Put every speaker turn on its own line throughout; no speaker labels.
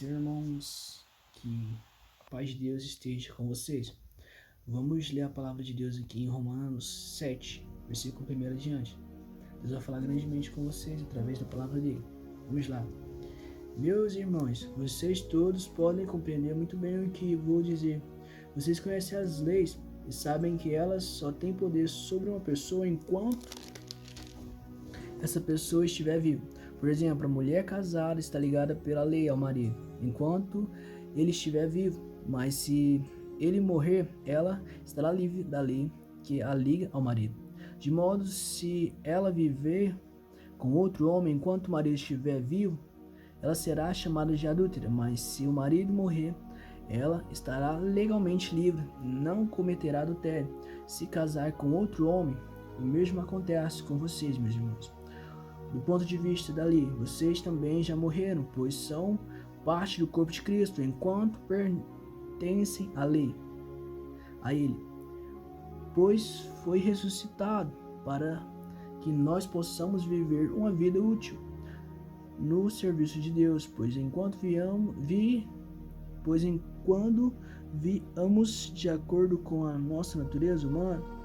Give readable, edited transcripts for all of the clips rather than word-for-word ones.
Paz, irmãos, que a paz de Deus esteja com vocês. Vamos ler a palavra de Deus aqui em Romanos 7, versículo 1 adiante. Deus vai falar grandemente com vocês através da palavra dele. Vamos lá. Meus irmãos, vocês todos podem compreender muito bem o que vou dizer. Vocês conhecem as leis e sabem que elas só têm poder sobre uma pessoa enquanto essa pessoa estiver viva. Por exemplo, a mulher casada está ligada pela lei ao marido, enquanto ele estiver vivo. Mas se ele morrer, ela estará livre da lei que a liga ao marido. De modo, se ela viver com outro homem enquanto o marido estiver vivo, ela será chamada de adúltera. Mas se o marido morrer, ela estará legalmente livre, não cometerá adultério. Se casar com outro homem, o mesmo acontece com vocês, meus irmãos. Do ponto de vista da lei, vocês também já morreram, pois são parte do corpo de Cristo, enquanto pertencem à lei, a Ele, pois foi ressuscitado para que nós possamos viver uma vida útil no serviço de Deus, pois enquanto viamos de acordo com a nossa natureza humana,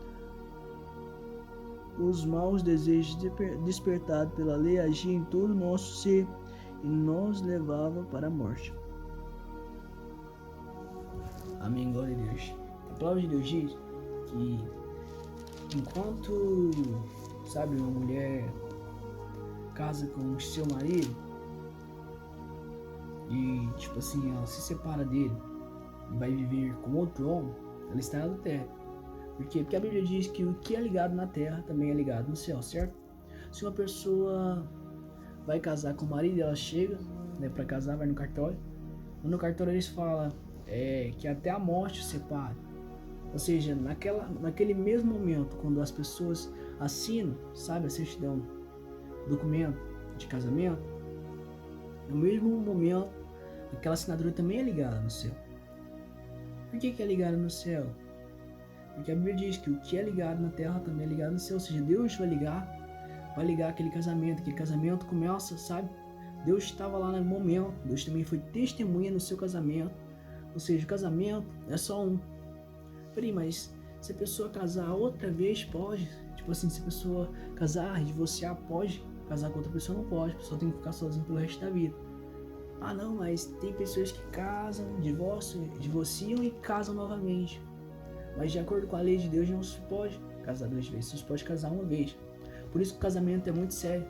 os maus desejos despertados pela lei agiam em todo o nosso ser e nos levava para a morte. Amém, glória a Deus. A palavra de Deus diz que enquanto, uma mulher casa com o seu marido e, ela se separa dele e vai viver com outro homem, ela está em adultério. Por quê? Porque a Bíblia diz que o que é ligado na terra também é ligado no céu, certo? Se uma pessoa vai casar com o marido, ela chega, para casar, vai no cartório. No cartório eles falam que até a morte os separa. Ou seja, naquele mesmo momento, quando as pessoas assinam, a certidão, documento de casamento, no mesmo momento, aquela assinatura também é ligada no céu. Por que é ligada no céu? Porque a Bíblia diz que o que é ligado na terra também é ligado no céu. Ou seja, Deus vai ligar aquele casamento começa, Deus estava lá no momento, Deus também foi testemunha no seu casamento. Ou seja, o casamento é só um. Peraí, mas se a pessoa casar outra vez, pode? Se a pessoa casar, divorciar, pode? Casar com outra pessoa não pode, a pessoa tem que ficar sozinha pelo resto da vida. Ah não, mas tem pessoas que casam, divorciam e casam novamente. Mas de acordo com a lei de Deus, não se pode casar duas vezes, só se pode casar uma vez. Por isso que o casamento é muito sério.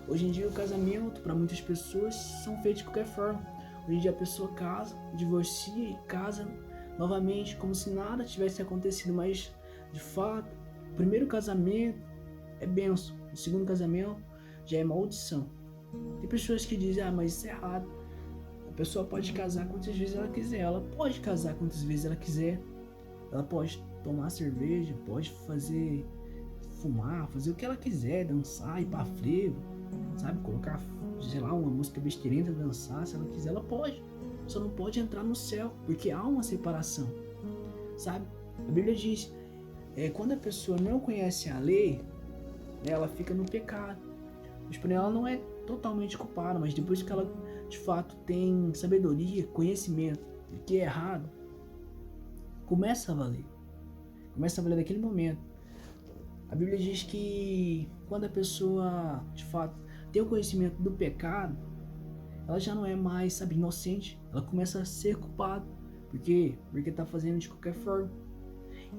Hoje em dia o casamento, para muitas pessoas, são feitos de qualquer forma. Hoje em dia a pessoa casa, divorcia e casa novamente, como se nada tivesse acontecido. Mas, de fato, o primeiro casamento é bênção, o segundo casamento já é maldição. Tem pessoas que dizem, mas isso é errado. A pessoa pode casar quantas vezes ela quiser, ela pode casar quantas vezes ela quiser. Ela pode tomar cerveja, pode fumar, fazer o que ela quiser, dançar, ir pra frevo, colocar, uma música besteirinha pra dançar, se ela quiser, ela pode. Só não pode entrar no céu, porque há uma separação, A Bíblia diz, quando a pessoa não conhece a lei, ela fica no pecado. Mas porém ela não é totalmente culpada, mas depois que ela, de fato, tem sabedoria, conhecimento do que é errado, começa a valer naquele momento. A Bíblia diz que quando a pessoa, de fato, tem o conhecimento do pecado, ela já não é mais, inocente, ela começa a ser culpada. Por quê? Porque está fazendo de qualquer forma.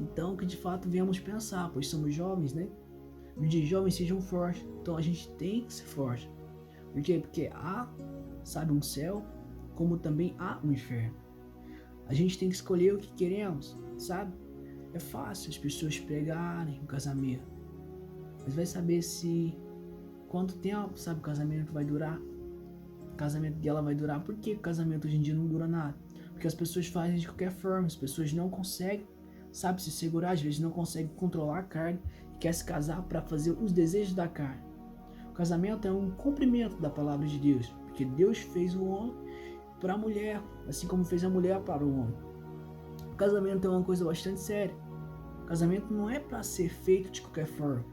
Então, que de fato venhamos pensar, pois somos jovens, De jovens sejam fortes, então a gente tem que ser forte. Por quê? Porque há, um céu, como também há um inferno. A gente tem que escolher o que queremos, É fácil as pessoas pregarem o casamento, mas vai saber quanto tempo, o casamento vai durar. O casamento dela vai durar. Por que o casamento hoje em dia não dura nada? Porque as pessoas fazem de qualquer forma, as pessoas não conseguem, se segurar, às vezes não conseguem controlar a carne e quer se casar para fazer os desejos da carne. O casamento é um cumprimento da palavra de Deus, porque Deus fez o homem para a mulher, assim como fez a mulher para o homem. O casamento é uma coisa bastante séria. O casamento não é para ser feito de qualquer forma,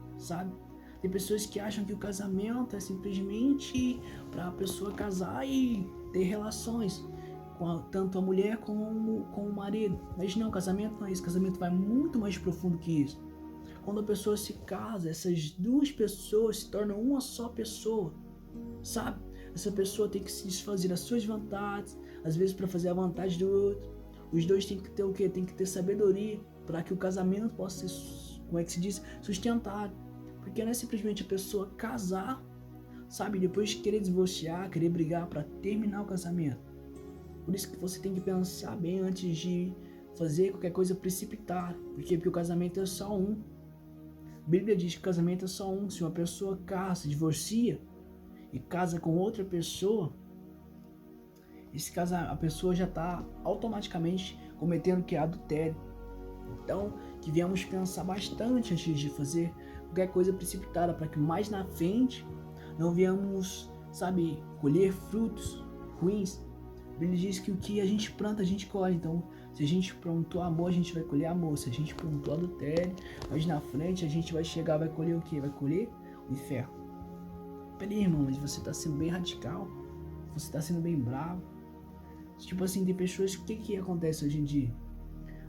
Tem pessoas que acham que o casamento é simplesmente para a pessoa casar e ter relações. tanto a mulher como o marido. Mas não, casamento não é isso. Casamento vai muito mais profundo que isso. Quando a pessoa se casa, essas duas pessoas se tornam uma só pessoa, sabe? Essa pessoa tem que se desfazer das suas vontades, às vezes para fazer a vontade do outro. Os dois têm que ter o quê? Tem que ter sabedoria para que o casamento possa ser, como é que se diz, sustentado. Porque não é simplesmente a pessoa casar, sabe? Depois querer divorciar, querer brigar para terminar o casamento. Por isso que você tem que pensar bem antes de fazer qualquer coisa precipitada. Porque o casamento é só um. A Bíblia diz que o casamento é só um. Se uma pessoa casa, divorcia e casa com outra pessoa, a pessoa já está automaticamente cometendo que é adultério. Então, que viemos pensar bastante antes de fazer qualquer coisa precipitada, para que mais na frente não viemos, sabe, colher frutos ruins. A Bíblia diz que o que a gente planta, a gente colhe. Então, se a gente plantou amor, a gente vai colher amor. Se a gente plantou adultério, mas na frente a gente vai chegar, vai colher o quê? Vai colher o inferno. Peraí, irmão, mas você está sendo bem radical. Você está sendo bem bravo. Tipo assim, tem pessoas, o que acontece hoje em dia?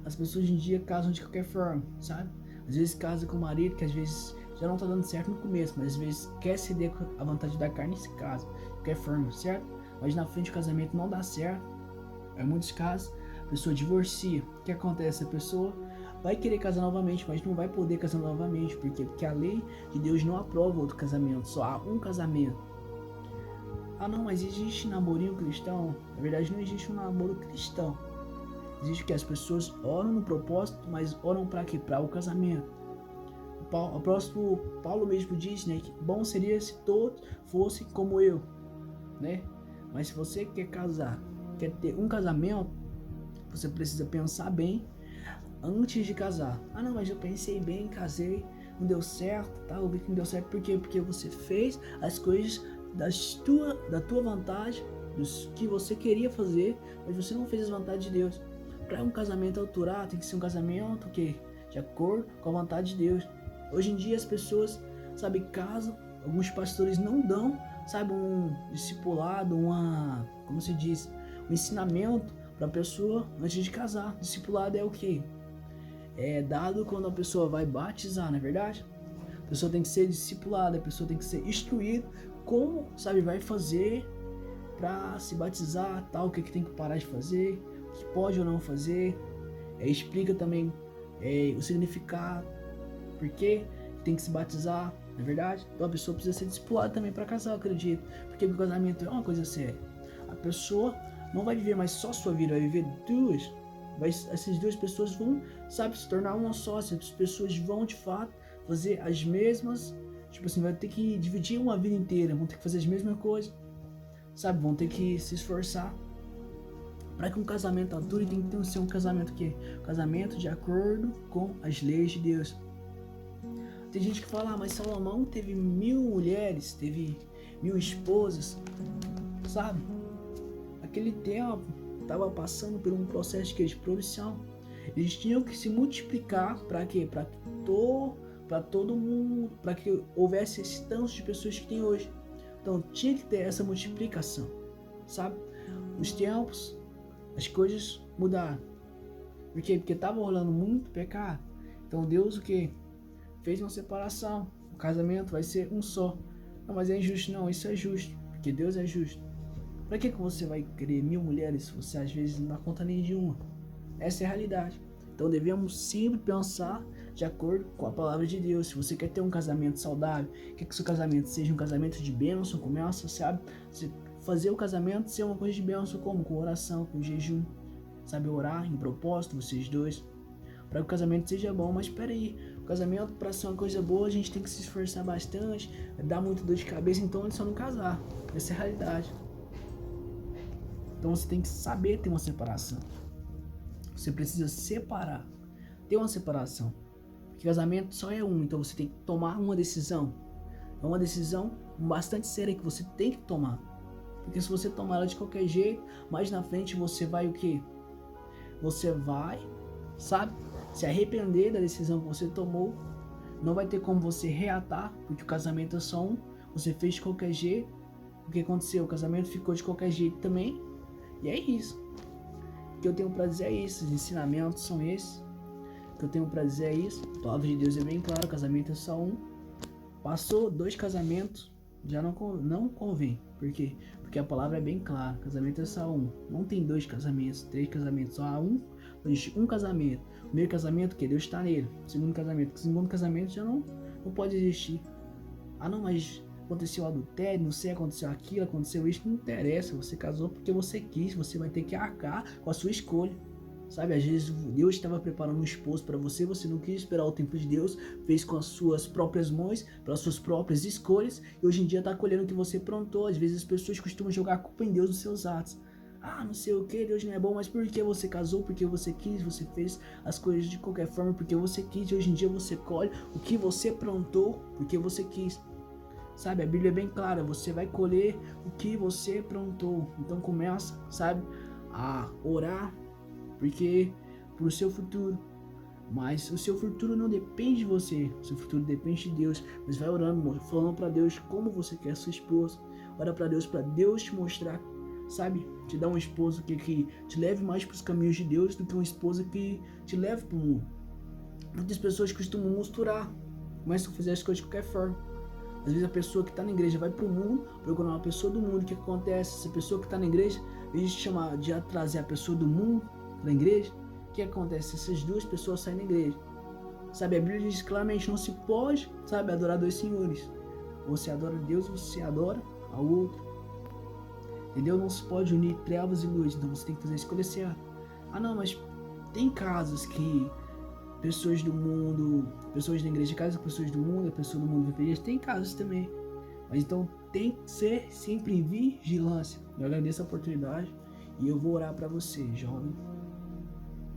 As pessoas hoje em dia casam de qualquer forma, sabe? Às vezes casa com o marido, que às vezes já não tá dando certo no começo, mas às vezes quer ceder a vontade da carne e se casa de qualquer forma, certo? Mas na frente o casamento não dá certo. Em muitos casos, a pessoa divorcia. O que acontece? A pessoa vai querer casar novamente, mas não vai poder casar novamente. Por quê? Porque a lei de Deus não aprova outro casamento, só há um casamento. Ah não, mas existe namorinho cristão? Na verdade não existe um namoro cristão. Existe que as pessoas oram no propósito, mas oram para quê? Para o casamento. O apóstolo Paulo mesmo diz, né, que bom seria se todos fossem como eu, né? Mas se você quer casar, quer ter um casamento, você precisa pensar bem antes de casar. Ah não, mas eu pensei bem, casei, não deu certo, tá? Eu vi que não deu certo, por quê? Porque você fez as coisas da tua vontade, dos que você queria fazer, mas você não fez as vontades de Deus. Para um casamento autorar, tem que ser um casamento que de acordo com a vontade de Deus. Hoje em dia as pessoas, sabe, casam, alguns pastores não dão, sabe, um discipulado, como se diz, um ensinamento para a pessoa antes de casar. Discipulado é o quê? É dado quando a pessoa vai batizar, não é verdade? A pessoa tem que ser discipulada, a pessoa tem que ser instruída como, sabe, vai fazer para se batizar, tal, o que tem que parar de fazer, o que pode ou não fazer. Explica também o significado, por que tem que se batizar, não é verdade? Então a pessoa precisa ser discipulada também para casar, eu acredito, porque o casamento é uma coisa séria. A pessoa não vai viver mais só sua vida, vai viver duas. Essas duas pessoas vão, sabe, se tornar uma só. Essas pessoas vão de fato fazer as mesmas, tipo assim, vai ter que dividir uma vida inteira, vão ter que fazer as mesmas coisas, sabe, vão ter que se esforçar. Para que um casamento dure, tem que ser um casamento que casamento de acordo com as leis de Deus. Tem gente que fala, mas Salomão teve 1000 mulheres, teve 1000 esposas, sabe? Aquele tempo estava passando por um processo de produção. Eles tinham que se multiplicar para quê? Para todo mundo, para que houvesse esse tanto de pessoas que tem hoje. Então tinha que ter essa multiplicação, sabe? Os tempos, as coisas mudaram. Por quê? Porque estava rolando muito pecado. Então Deus o quê? Fez uma separação. O casamento vai ser um só. Não, mas é injusto. Não, isso é justo. Porque Deus é justo. Para que você vai querer 1000 mulheres se você às vezes não dá conta nem de uma? Essa é a realidade. Então devemos sempre pensar de acordo com a palavra de Deus. Se você quer ter um casamento saudável, quer que seu casamento seja um casamento de bênção, começa, sabe? Fazer o casamento ser uma coisa de bênção, como? Com oração, com jejum. Sabe, orar em propósito, vocês dois. Para que o casamento seja bom. Mas espera aí, o casamento para ser uma coisa boa, a gente tem que se esforçar bastante, dar muito dor de cabeça, então é só não casar. Essa é a realidade. Então você tem que saber ter uma separação. Você precisa separar. Ter uma separação. Porque casamento só é um, então você tem que tomar uma decisão. É uma decisão bastante séria que você tem que tomar. Porque se você tomar ela de qualquer jeito, mais na frente você vai o quê? Você vai, sabe, se arrepender da decisão que você tomou. Não vai ter como você reatar, porque o casamento é só um. Você fez de qualquer jeito. O que aconteceu? O casamento ficou de qualquer jeito também. E é isso. O que eu tenho pra dizer é isso. Os ensinamentos são esses. O que eu tenho pra dizer é isso. A palavra de Deus é bem clara. O casamento é só um. Passou 2 casamentos, já não convém. Por quê? Porque a palavra é bem clara. Casamento é só um. Não tem 2 casamentos, 3 casamentos. Só há um casamento. O primeiro casamento, que Deus está nele. O segundo casamento já não pode existir. Ah, não, mas aconteceu adultério, não sei, aconteceu aquilo, aconteceu isso. Não interessa. Você casou porque você quis. Você vai ter que arcar com a sua escolha. Sabe, às vezes Deus estava preparando um esposo para você, você não quis esperar o tempo de Deus, fez com as suas próprias mãos, pelas suas próprias escolhas, e hoje em dia está colhendo o que você plantou. Às vezes as pessoas costumam jogar a culpa em Deus dos seus atos. Ah, não sei o que, Deus não é bom, mas por que você casou? Porque você quis, você fez as coisas de qualquer forma porque você quis, e hoje em dia você colhe o que você plantou porque você quis. Sabe, a Bíblia é bem clara, você vai colher o que você plantou. Então começa, sabe, a orar, porque pro seu futuro. Mas o seu futuro não depende de você, o seu futuro depende de Deus. Mas vai orando, falando para Deus como você quer sua esposa. Ora para Deus te mostrar, sabe? Te dar um esposo que te leve mais para os caminhos de Deus do que uma esposa que te leve para o mundo. Muitas pessoas costumam misturar, começam a fazer as coisas de qualquer forma. Às vezes a pessoa que está na igreja vai para o mundo, procurando uma pessoa do mundo. O que acontece? Essa pessoa que está na igreja, em vez de trazer a pessoa do mundo para a igreja, o que acontece? Essas 2 pessoas saem da igreja. Sabe, a Bíblia diz claramente, não se pode, sabe, adorar 2 senhores. Você adora Deus, você adora ao outro. Entendeu? Não se pode unir trevas e luz, então você tem que fazer a escolha certa. Ah não, mas tem casos que pessoas do mundo, pessoas da igreja casam com pessoas do mundo, a pessoa do mundo vai pra igreja, tem casos também. Mas então tem que ser sempre em vigilância. Eu agradeço a oportunidade e eu vou orar para você, jovem.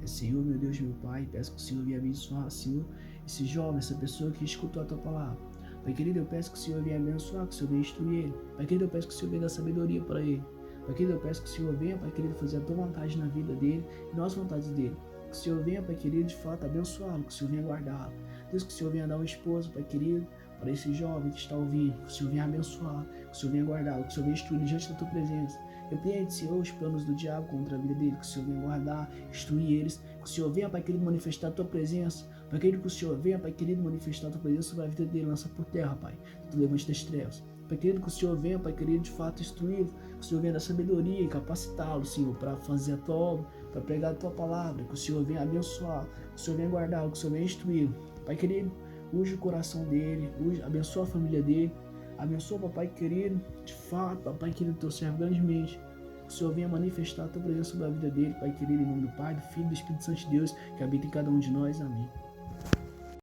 Senhor, meu Deus, meu Pai, peço que o Senhor venha abençoar, Senhor, esse jovem, essa pessoa que escutou a Tua palavra. Pai querido, eu peço que o Senhor venha abençoar, que o Senhor venha instruir ele. Pai querido, eu peço que o Senhor venha dar sabedoria para ele. Pai querido, eu peço que o Senhor venha, Pai querido, fazer a Tua vontade na vida dele e não as vontades dele. Que o Senhor venha, Pai querido, de fato abençoá-lo, que o Senhor venha guardá-lo. Deus, que o Senhor venha dar um esposo, Pai querido, para esse jovem que está ouvindo. Que o Senhor venha abençoá-lo, que o Senhor venha guardá-lo, que o Senhor venha instruir diante da Tua presença. Repreende, Senhor, os planos do diabo contra a vida dele, que o Senhor venha guardar, instruir eles, que o Senhor venha, Pai querido, manifestar a Tua presença. Pai querido, que o Senhor venha, Pai querido, manifestar a Tua presença sobre a vida dele, lança por terra, Pai, do levante das trevas. Pai querido, que o Senhor venha, Pai querido, de fato instruí-lo, que o Senhor venha dar sabedoria e capacitá-lo, Senhor, para fazer a Tua obra, para pregar a Tua palavra, que o Senhor venha abençoá-lo, que o Senhor venha guardá-lo, que o Senhor venha instruí-lo. Pai querido, use o coração dele, abençoa a família dele, abençoa, Papai querido, de fato, Papai querido, Teu servo grandemente. Que o Senhor venha manifestar a Tua presença sobre a vida dele, Pai querido, em nome do Pai, do Filho e do Espírito Santo de Deus, que habita em cada um de nós. Amém.